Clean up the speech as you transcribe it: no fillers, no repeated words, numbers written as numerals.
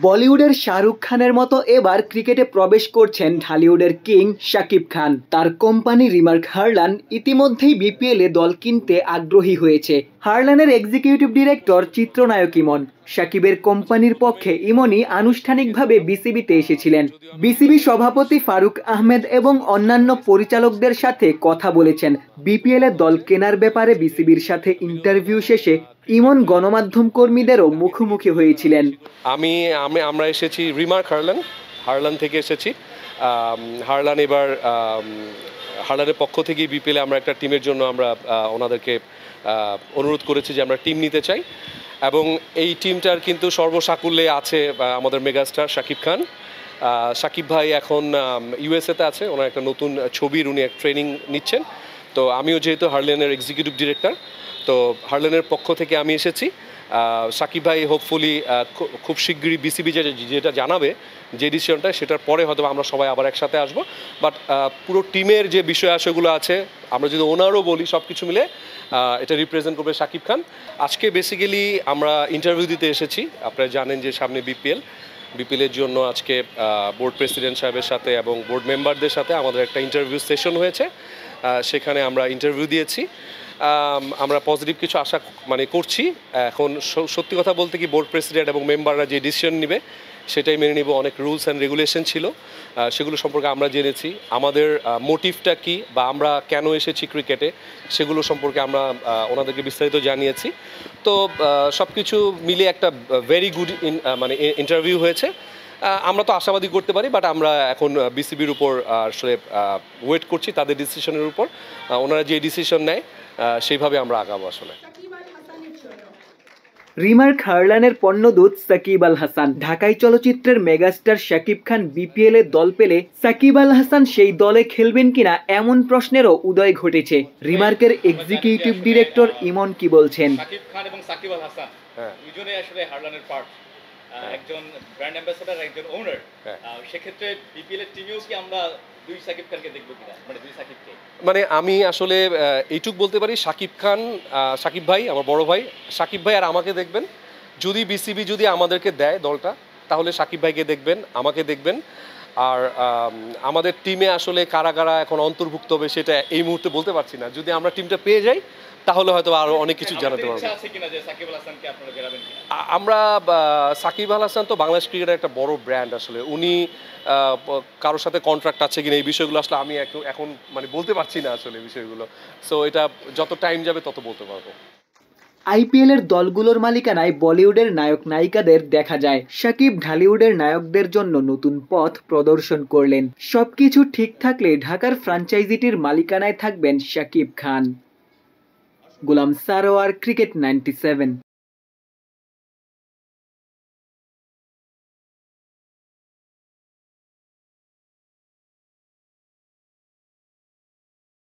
বলিউডের শাহরুখ খানের মতো এবার ক্রিকেটে প্রবেশ করছেন ঢালিউডের কিং শাকিব খান। তার কোম্পানি রিমার্ক হারলান ইতিমধ্যেই বিপিএলে দল কিনতে আগ্রহী হয়েছে। হারলানের এক্সিকিউটিভ ডিরেক্টর চিত্রনায়ক ইমন, শাকিবের কোম্পানির পক্ষে ইমনই আনুষ্ঠানিকভাবে বিসিবিতে এসেছিলেন। বিসিবি সভাপতি ফারুক আহমেদ এবং অন্যান্য পরিচালকদের সাথে কথা বলেছেন। বিপিএল এর দল কেনার ব্যাপারে বিসিবির সাথে ইন্টারভিউ শেষে ইমন গণমাধ্যম কর্মীদেরও মুখোমুখি হয়েছিলেন। আমরা এসেছি রিমার্ক হারলান থেকে এসেছি। হারলান এবার হারলানের পক্ষ থেকে বিপিএলে আমরা একটা টিমের জন্য আমরা ওনাদেরকে অনুরোধ করেছি যে আমরা টিম নিতে চাই, এবং এই টিমটার কিন্তু সর্বসাকুল্যে আছে আমাদের মেগাস্টার শাকিব খান। শাকিব ভাই এখন ইউএসএতে আছে, ওনার একটা নতুন ছবির উনি এক ট্রেনিং নিচ্ছেন। তো আমিও যেহেতু হারলানের এক্সিকিউটিভ ডিরেক্টর, তো হারলানের পক্ষ থেকে আমি এসেছি। শাকিব ভাই হোপফুলি খুব শীঘ্রই বিসিবি যেটা জানাবে যে ডিসিশনটা, সেটার পরে হয়তো আমরা সবাই আবার একসাথে আসবো। বাট পুরো টিমের যে বিষয় আশয়গুলো আছে, আমরা যদি ওনারও বলি, সব কিছু মিলে এটা রিপ্রেজেন্ট করবে শাকিব খান। আজকে বেসিক্যালি আমরা ইন্টারভিউ দিতে এসেছি। আপনারা জানেন যে সামনে বিপিএলের জন্য আজকে বোর্ড প্রেসিডেন্ট সাহেবের সাথে এবং বোর্ড মেম্বারদের সাথে আমাদের একটা ইন্টারভিউ সেশন হয়েছে। সেখানে আমরা ইন্টারভিউ দিয়েছি। আমরা পজিটিভ কিছু আশা করছি। এখন সত্যি কথা বলতে কি, বোর্ড প্রেসিডেন্ট এবং মেম্বাররা যে ডিসিশন নেবে সেটাই মেনে নিব। অনেক রুলস অ্যান্ড রেগুলেশন ছিল, সেগুলো সম্পর্কে আমরা জেনেছি। আমাদের মোটিভটা কি বা আমরা কেন এসেছি ক্রিকেটে, সেগুলো সম্পর্কে আমরা ওনাদেরকে বিস্তারিত জানিয়েছি। তো সব কিছু মিলিয়ে একটা ভেরি গুড ইন্টারভিউ হয়েছে। আমরা তো আশাবাদী করতে পারি, বাট আমরা এখন বিসিবির উপর আসলে ওয়েট করছি, তাদের ডিসিশনের উপর। ওনারা যে ডিসিশন নেয় সেইভাবে আমরা আগাবো আসলে। রিমার্ক হারলানের পণ্যদূত সাকিব আল হাসান। ঢাকাই চলচ্চিত্রের মেগাস্টার শাকিব খান বিপিএল এ দল পেলে সাকিব আল হাসান সেই দলে খেলবেন কিনা এমন প্রশ্নেরও উদয় ঘটেছে। রিমার্কের এক্সিকিউটিভ ডিরেক্টর ইমন কি বলছেন? শাকিব খান এবং সাকিব আল হাসান দুজনেই আসলে হারলানের পার্ট, একজন ব্র্যান্ড অ্যাম্বাসেডর, একজন ওনার। সেক্ষেত্রে বিপিএল এর টিমেও কি আমরা দুই সাকিব খানকে দেখবো কিনা, দুই সাকিবকে? আমি আসলে এইটুক বলতে পারি, সাকিব ভাই আমার বড় ভাই, সাকিব ভাই আর আমাকে দেখবেন। যদি বিসিবি যদি আমাদেরকে দেয় দলটা, তাহলে সাকিব ভাইকে দেখবেন, আমাকে দেখবেন। আর আমাদের টিমে আসলে কারা কারা এখন অন্তর্ভুক্ত হবে সেটা এই মুহূর্তে বলতে পারছি না। যদি আমরা টিমটা পেয়ে যাই তাহলে হয়তো আরো অনেক কিছু জানাতে পারবো। আমরা সাকিব আল হাসান তো বাংলাদেশ ক্রিকেটের একটা বড় ব্র্যান্ড। আসলে উনি কারোর সাথে কন্ট্রাক্ট আছে কিনা এই বিষয়গুলো আসলে আমি এখন বলতে পারছি না আসলে বিষয়গুলো। সো এটা যত টাইম যাবে তত বলতে পারবো। আইপিএল এর দলগুলোর মালিকানায় বলিউডের নায়ক নায়িকাদের দেখা যায়। শাকিব ঢালিউডের নায়কদের জন্য নতুন পথ প্রদর্শন করলেন। সবকিছু ঠিক থাকলে ঢাকার ফ্র্যাঞ্চাইজিটির মালিকানায় থাকবেন শাকিব খান। গোলাম সারোয়ার, ক্রিকেট 97।